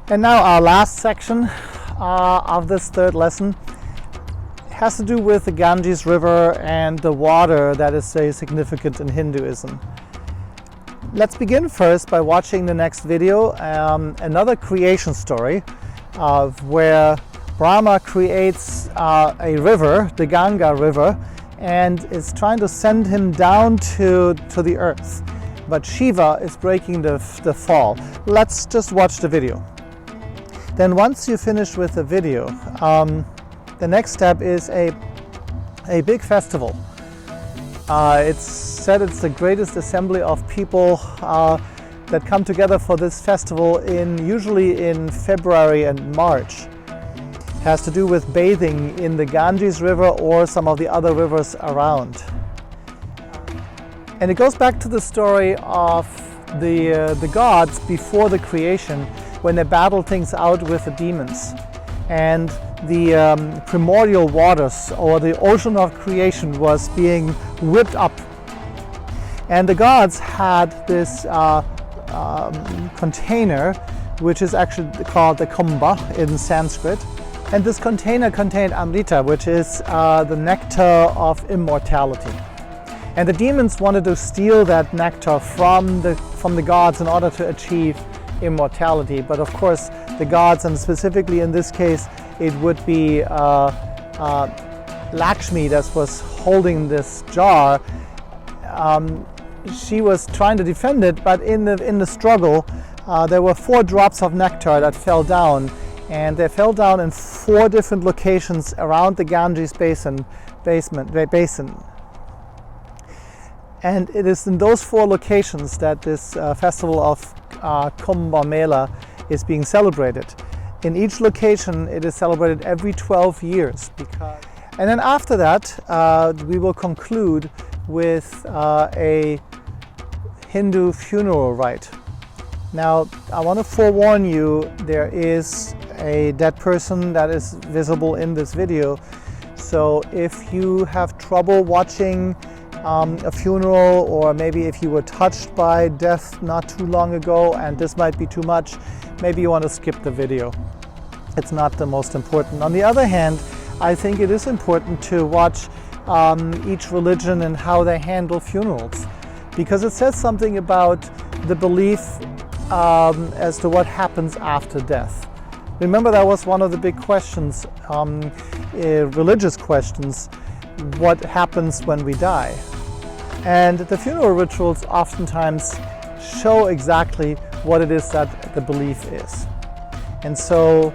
And now our last section of this third lesson has to do with the Ganges River and the water that is very significant in Hinduism. Let's begin first by watching the next video, another creation story of where Brahma creates a river, the Ganga River, and is trying to send him down to the earth. But Shiva is breaking the fall. Let's just watch the video. Then once you finish with the video, the next step is a big festival. It's said it's the greatest assembly of people that come together for this festival usually in February and March. It has to do with bathing in the Ganges River or some of the other rivers around. And it goes back to the story of the gods before the creation, when they battled things out with the demons. And the primordial waters, or the ocean of creation, was being whipped up. And the gods had this container, which is actually called the kumbha in Sanskrit. And this container contained Amrita, which is the nectar of immortality. And the demons wanted to steal that nectar from the gods in order to achieve immortality. But of course, the gods, and specifically in this case, it would be Lakshmi that was holding this jar. She was trying to defend it, but in the struggle, there were 4 drops of nectar that fell down. And they fell down in 4 different locations around the Ganges basin. And it is in those 4 locations that this festival of Kumbh Mela is being celebrated. In each location, it is celebrated every 12 years. And then after that, we will conclude with a Hindu funeral rite. Now, I want to forewarn you, there is a dead person that is visible in this video. So if you have trouble watching a funeral, or maybe if you were touched by death not too long ago and this might be too much, maybe you want to skip the video. It's not the most important. On the other hand, I think it is important to watch each religion and how they handle funerals, because it says something about the belief as to what happens after death. Remember, that was one of the big questions, religious questions, what happens when we die? And the funeral rituals oftentimes show exactly what it is that the belief is. And so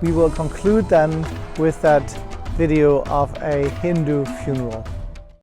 we will conclude then with that video of a Hindu funeral.